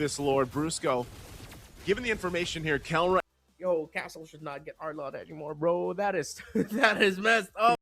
this Lord Brusko. Given the information here, Kelra. Yo, Castle should not get Arlot anymore, bro. That is that is messed up.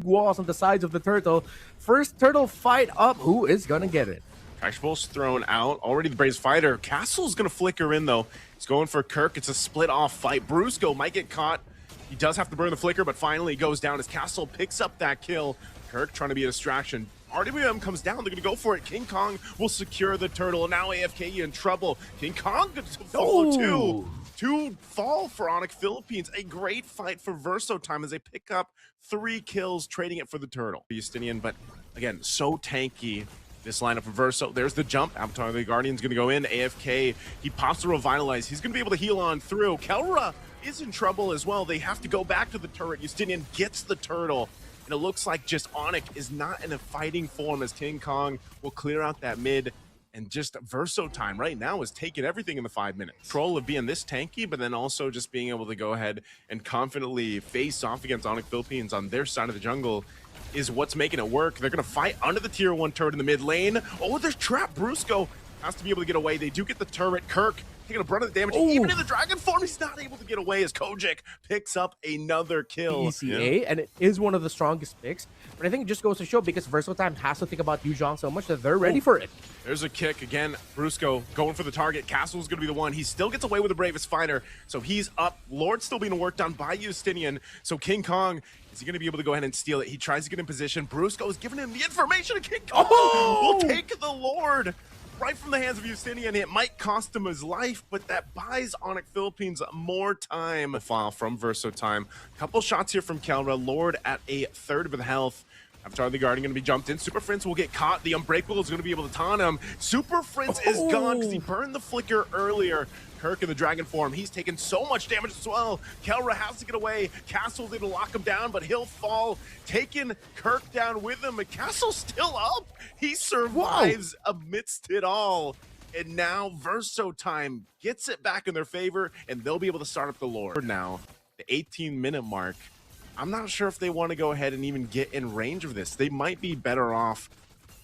Walls on the sides of the turtle. First turtle fight up. Who is gonna get it? Crash Pulse thrown out. Already the Braves fighter. Castle's gonna flicker in though. He's going for Kirk. It's a split off fight. Brusko might get caught. He does have to burn the flicker, but finally he goes down as Castle picks up that kill. Kirk trying to be a distraction. RWM comes down. They're gonna go for it. King Kong will secure the turtle. Now AFK in trouble. King Kong gets to follow too. Two fall for Onic Philippines. A great fight for Verso Time as they pick up 3 kills, trading it for the turtle. Justinian, but again, so tanky. This lineup for Verso. There's the jump. Avatar of the Guardian's going to go in. AFK. He pops the Revitalize. He's going to be able to heal on through. Kelra is in trouble as well. They have to go back to the turret. Justinian gets the turtle. And it looks like just Onic is not in a fighting form as King Kong will clear out that mid. And just Verso Time right now is taking everything in the 5 minutes. Control of being this tanky, but then also just being able to go ahead and confidently face off against Onic Philippines on their side of the jungle is what's making it work. They're going to fight under the tier 1 turret in the mid lane. Oh, there's trap. Brusko has to be able to get away. They do get the turret. Kirk taking a brunt of the damage. Ooh. Even in the dragon form, he's not able to get away as Kojik picks up another kill. ECA, and it is one of the strongest picks. But I think it just goes to show because Verso Time has to think about Yuzhong so much that they're ready for it. There's a kick again. Brusko going for the target. Castle's going to be the one. He still gets away with the bravest fighter, so he's up. Lord's still being worked on by Justinian. So King Kong, is he going to be able to go ahead and steal it? He tries to get in position. Brusko is giving him the information, and King Kong will take the Lord right from the hands of Justinian. It might cost him his life, but that buys Onic Philippines more time. File from Verso Time. Couple shots here from Kelra. Lord at a third of the health. Avatar of the Guardian going to be jumped in. Super Frince will get caught. The Unbreakable is going to be able to taunt him. Super Frince is gone because he burned the flicker earlier. Kirk in the dragon form. He's taken so much damage as well. Kelra has to get away. Castle's able to lock him down, but he'll fall. Taking Kirk down with him. And Castle's still up. He survives amidst it all. And now Verso Time gets it back in their favor, and they'll be able to start up the Lord. Now, the 18-minute mark. I'm not sure if they want to go ahead and even get in range of this. They might be better off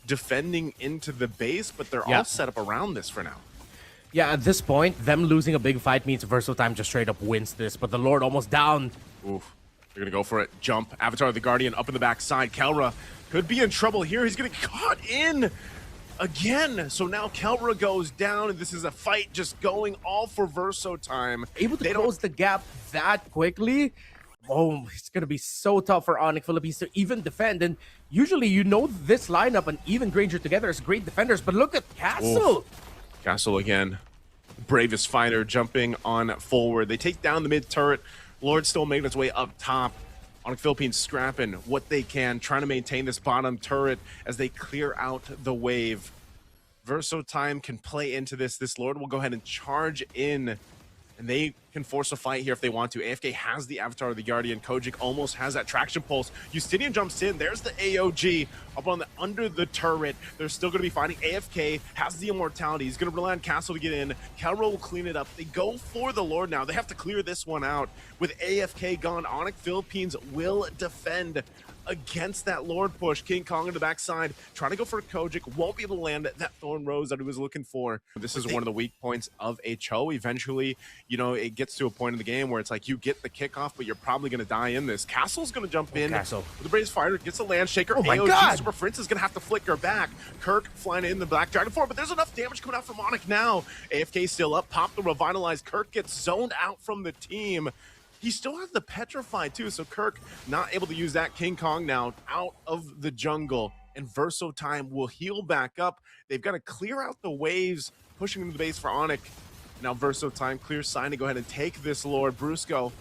defending into the base, but they're all set up around this for now. Yeah, at this point, them losing a big fight means Verso Time just straight up wins this, but the Lord almost down. Oof. They're going to go for it. Jump. Avatar of the Guardian up in the backside. Kelra could be in trouble here. He's going to get caught in again. So now Kelra goes down, and this is a fight just going all for Verso Time. Able to close the gap that quickly. Oh, it's going to be so tough for Onic Philippines to even defend. And usually, you know, this lineup and even Granger together is great defenders. But look at Castle. Oof. Castle again. Bravest fighter jumping on forward. They take down the mid turret. Lord still making its way up top. Onic Philippines scrapping what they can, trying to maintain this bottom turret as they clear out the wave. Verso Time can play into this. This Lord will go ahead and charge in. And they can force a fight here if they want to. AFK has the Avatar of the Guardian. Kojik almost has that traction pulse. Justinian jumps in. There's the AOG up on the under the turret. They're still going to be fighting. AFK has the immortality. He's going to rely on Castle to get in. Kelra will clean it up. They go for the Lord now. They have to clear this one out. With AFK gone, Onic Philippines will defend against that Lord push. King Kong in the backside, trying to go for Kojik, won't be able to land that Thorn Rose that he was looking for. This is one of the weak points of a Cho. Eventually, you know, it gets to a point in the game where it's like you get the kickoff, but you're probably going to die in this. Castle's going to jump in. Castle. With the Braves fighter, gets a land shaker. Oh my AOG, God. Super Frince is going to have to flicker back. Kirk flying in the Black Dragon form, but there's enough damage coming out from Onic now. AFK still up, pop the Revitalize. Kirk gets zoned out from the team. He still has the Petrify too, so Kirk not able to use that. King Kong now out of the jungle, and Verso Time will heal back up. They've got to clear out the waves, pushing into the base for Onic. Now Verso Time clear sign to go ahead and take this Lord. Brusko,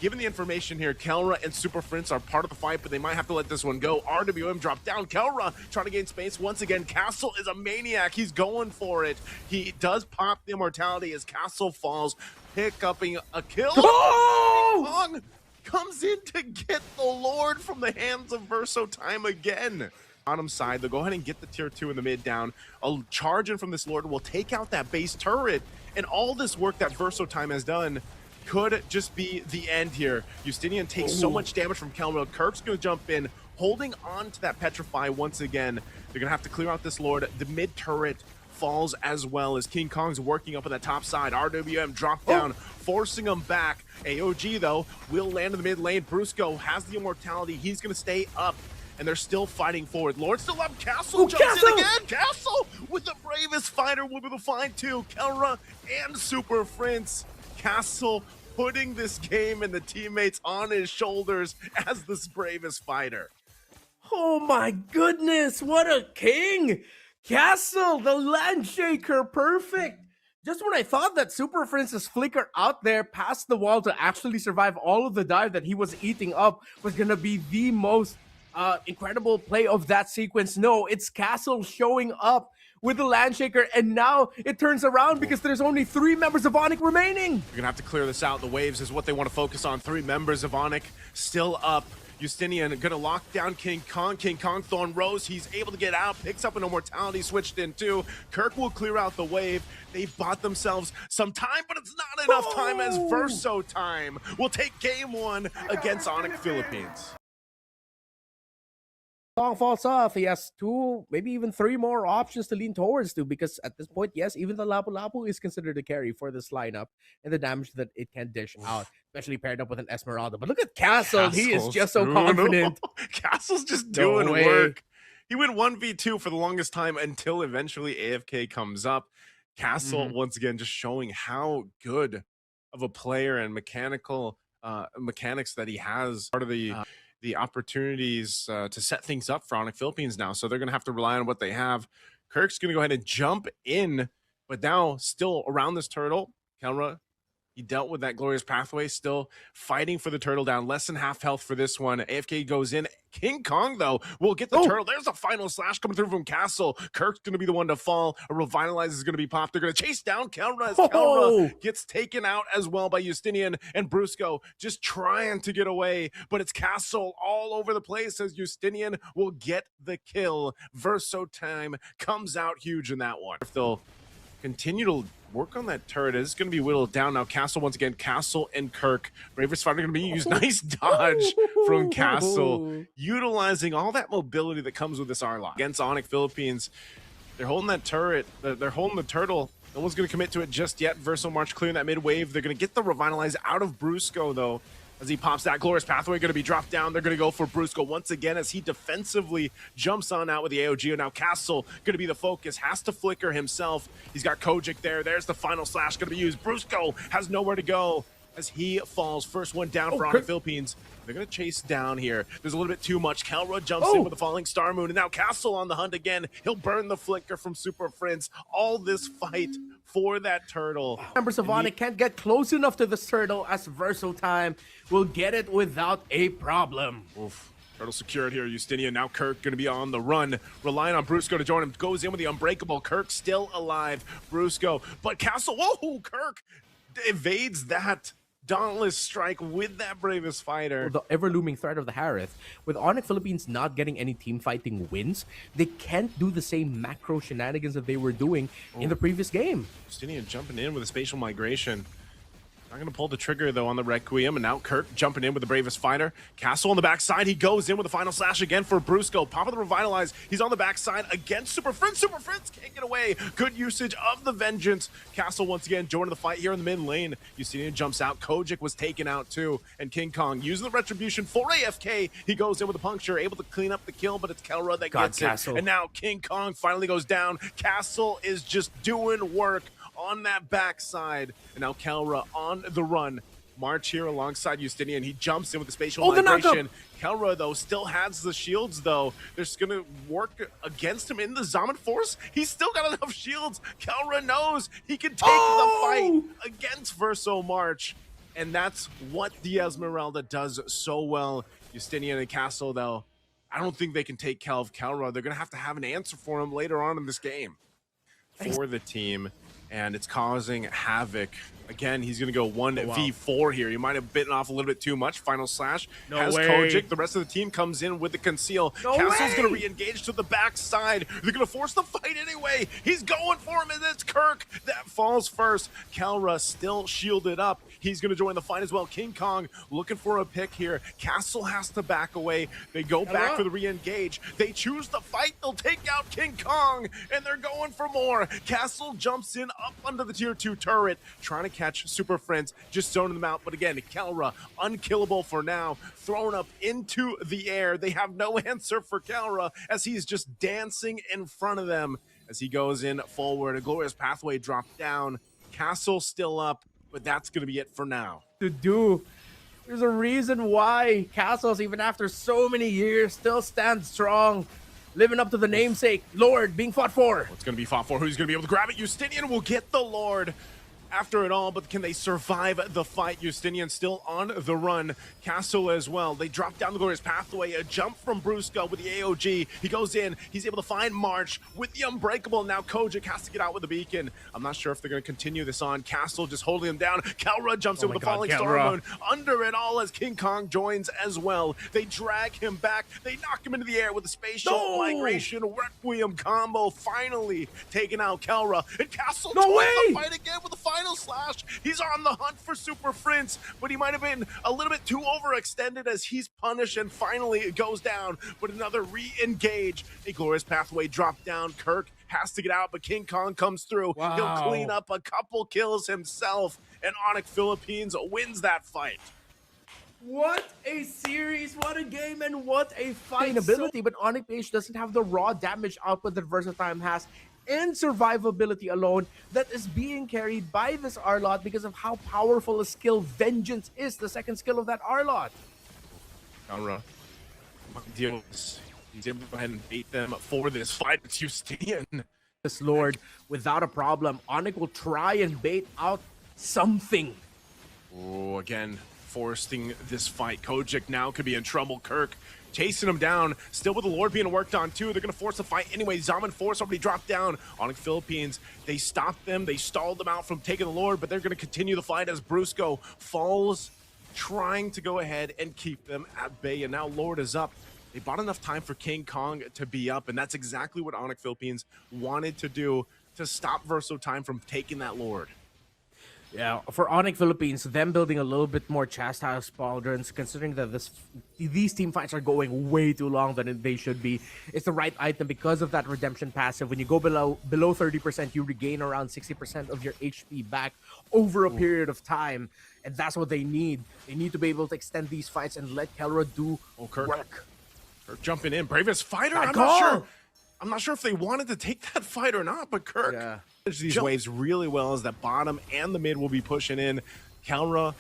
given the information here, Kelra and Super Frince are part of the fight, but they might have to let this one go. RWM drop down. Kelra trying to gain space once again. Castle is a maniac. He's going for it. He does pop the immortality as Castle falls, pick up a kill. Kong comes in to get the Lord from the hands of Verso Time again. Bottom side, they'll go ahead and get the tier 2 in the mid down. A charge in from this Lord will take out that base turret, and all this work that Verso Time has done could just be the end here. Justinian takes so much damage from Kelra. Kirk's going to jump in, holding on to that Petrify once again. They're going to have to clear out this Lord. The mid turret falls as well as King Kong's working up on that top side. RWM dropped down, forcing him back. AOG, though, will land in the mid lane. Brusko has the immortality. He's going to stay up, and they're still fighting forward. Lord still up. Castle jumps in again. Castle with the bravest fighter will be the find too. Kelra and Super Frince. Castle putting this game and the teammates on his shoulders as this bravest fighter. Oh my goodness, what a king! Castle, the Landshaker, perfect! Just when I thought that Super Frince's flicker out there past the wall to actually survive all of the dive that he was eating up was gonna be the most incredible play of that sequence. No, it's Castle showing up with the Landshaker, and now it turns around because there's only 3 members of Onic remaining. You're gonna have to clear this out. The waves is what they want to focus on. 3 members of Onic still up. Justinian gonna lock down King Kong. King Kong Thorn Rose, he's able to get out, picks up an immortality, switched in too. Kirk will clear out the wave. They bought themselves some time, but it's not enough time as Verso Time will take game 1 against Onic Philippines. Kong falls off. He has 2, maybe even 3 more options to lean towards to, because at this point, yes, even the Lapu Lapu is considered a carry for this lineup and the damage that it can dish out, especially paired up with an Esmeralda. But look at Castle. He is just so confident. Castle's just doing work. He went 1v2 for the longest time until eventually AFK comes up. Castle, once again, just showing how good of a player and mechanics that he has. Part of the opportunities to set things up for Onic Philippines now. So they're going to have to rely on what they have. Kirk's going to go ahead and jump in, but now still around this turtle. Kelra, he dealt with that glorious pathway, still fighting for the turtle down. Less than half health for this one. AFK goes in. King Kong, though, will get the turtle. There's a final slash coming through from Castle. Kirk's going to be the one to fall. A Revitalize is going to be popped. They're going to chase down Kelra as Kelra gets taken out as well by Justinian and Brusko, just trying to get away. But it's Castle all over the place as Justinian will get the kill. Verso Time comes out huge in that one. If they'll continue to work on that turret, it's going to be whittled down now. Castle once again. Castle and Kirk. Bravest fighter going to be used. Nice dodge from Castle, utilizing all that mobility that comes with this R-Lock. Against Onic Philippines, they're holding that turret. They're holding the turtle. No one's going to commit to it just yet. Verso March clearing that mid wave. They're going to get the Revitalize out of Brusko, though. As he pops that glorious pathway, going to be dropped down. They're going to go for Brusko once again as he defensively jumps on out with the AOG. Now Castle going to be the focus, has to flicker himself. He's got Kojic there. There's the final slash going to be used. Brusko has nowhere to go as he falls. First one down for Onic Philippines. They're going to chase down here. There's a little bit too much. Kelra jumps in with the falling Star Moon, and now Castle on the hunt again. He'll burn the flicker from Super Frince. All this fight for that turtle. Members of Onic can't get close enough to this turtle as Verso Time will get it without a problem. Oof. Turtle secured here. Justinian, now Kirk going to be on the run, relying on Brusko to join him. Goes in with the Unbreakable. Kirk still alive. Brusko, but Castle, whoa, Kirk evades that dauntless strike with that bravest fighter. The ever-looming threat of the Harith. With Onic Philippines not getting any team fighting wins, they can't do the same macro shenanigans that they were doing in the previous game. Justinian jumping in with a spatial migration. Not going to pull the trigger, though, on the Requiem. And now Kirk jumping in with the bravest fighter. Castle on the backside. He goes in with the final slash again for Brusko. Pop of the Revitalize. He's on the backside against Super Frince. Super Frince can't get away. Good usage of the Vengeance. Castle once again joining the fight here in the mid lane. Justinian jumps out. Kojic was taken out, too. And King Kong using the Retribution for AFK. He goes in with a puncture, able to clean up the kill, but it's Kelra that gets it. And now King Kong finally goes down. Castle is just doing work on that backside, and now Kelra on the run. March here alongside Justinian. He jumps in with the spatial migration. Kelra, though, still has the shields, though. They're just going to work against him in the Zaman Force. He's still got enough shields. Kelra knows he can take the fight against Verso March, and that's what the Esmeralda does so well. Justinian and Castle, though, I don't think they can take Kelra. They're going to have an answer for him later on in this game for the team. And it's causing havoc Again, he's going to go 1v4 here. He might have bitten off a little bit too much. Final slash No has way. Kojic. The rest of the team comes in with the conceal. No Castle's going to way. re-engage to the backside. They're going to force the fight anyway. He's going for him, and it's Kirk that falls first. Kelra still shielded up. He's going to join the fight as well. King Kong looking for a pick here. Castle has to back away. They go back for the re-engage. They choose the fight. They'll take out King Kong, and they're going for more. Castle jumps in up under the tier 2 turret, trying to catch Super Frince, just zoning them out. But again, Kelra, unkillable for now, thrown up into the air. They have no answer for Kelra as he's just dancing in front of them as he goes in forward. A glorious pathway dropped down. Castle still up, but that's going to be it for now. There's a reason why Castles, even after so many years, still stands strong, living up to the namesake, Lord being fought for. What's going to be fought for? Who's going to be able to grab it? Justinian will get the Lord after it all, but can they survive the fight? Justinian still on the run. Castle as well. They drop down the glorious pathway. A jump from Brusko with the AOG. He goes in. He's able to find March with the Unbreakable. Now Kojic has to get out with the beacon. I'm not sure if they're going to continue this on. Castle just holding him down. Kelra jumps in with the falling star moon. Under it all as King Kong joins as well. They drag him back. They knock him into the air with the spatial migration Requiem combo. Finally taking out Kelra. And Castle joins the fight again with the final slash. He's on the hunt for Super Frince, but he might have been a little bit too overextended as he's punished, and finally it goes down. But another re-engage. A glorious pathway drop down. Kirk has to get out, but King Kong comes through. He'll clean up a couple kills himself, and Onic Philippines wins that fight. What a series, what a game, and what a fight ability. But Onic Page doesn't have the raw damage output that Verso Time has, and survivability alone that is being carried by this Arlot because of how powerful a skill Vengeance is, the second skill of that Arlot. He's able to go ahead and bait them for this fight. It's Justinian. This Lord, without a problem, Onic will try and bait out something. Oh, again, forcing this fight. Kojic now could be in trouble. Kirk chasing him down, still with the Lord being worked on too. They're going to force the fight anyway. Zaman Force already dropped down. Onic Philippines, they stopped them. They stalled them out from taking the Lord, but they're going to continue the fight as Brusko falls, trying to go ahead and keep them at bay. And now Lord is up. They bought enough time for King Kong to be up, and that's exactly what Onic Philippines wanted to do to stop Verso Time from taking that Lord. Yeah, for Onic Philippines, them building a little bit more chastise pauldrons, considering that these team fights are going way too long than they should be, it's the right item because of that redemption passive. When you go below 30%, you regain around 60% of your HP back over a period of time, and that's what they need. They need to be able to extend these fights and let Kelra do work. Kirk jumping in, bravest fighter. I'm not sure if they wanted to take that fight or not, but Kirk these waves really well as that bottom and the mid will be pushing in. Kelra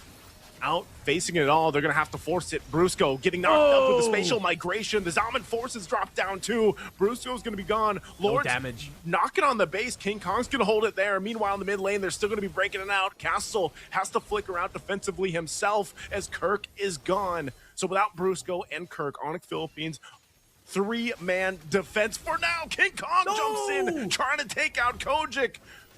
out facing it all. They're going to have to force it. Brusko getting knocked up with the spatial migration. The Zaman Forces drop down too. Brusko's going to be gone. Lord's damage. Knocking on the base. King Kong's going to hold it there. Meanwhile, in the mid lane, they're still going to be breaking it out. Castle has to flicker out defensively himself as Kirk is gone. So without Brusko and Kirk, Onic Philippines, three-man defense for now. King Kong jumps in, trying to take out Kojic,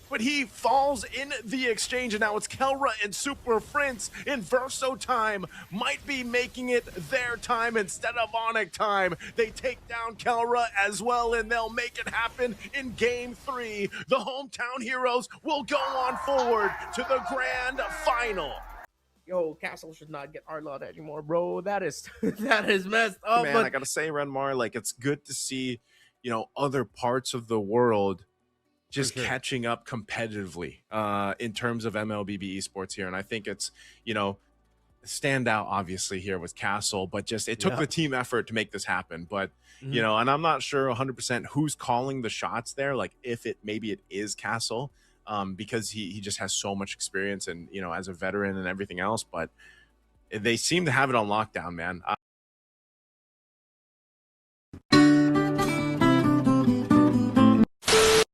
but he falls in the exchange, and now it's Kelra and Super Frince in Verso Time. Might be making it their time instead of Onic time. They take down Kelra as well, and they'll make it happen in Game 3. The hometown heroes will go on forward to the grand final. Yo, Castle should not get Arlot anymore, bro. That is that is messed up. Man, I gotta say, Renmar, like, it's good to see, you know, other parts of the world just catching up competitively in terms of MLBB esports here. And I think it's, you know, standout obviously here with Castle, but just it took the team effort to make this happen. But you know, and I'm not sure 100% who's calling the shots there, like if maybe it is Castle. Because he just has so much experience and, you know, as a veteran and everything else, but they seem to have it on lockdown, man.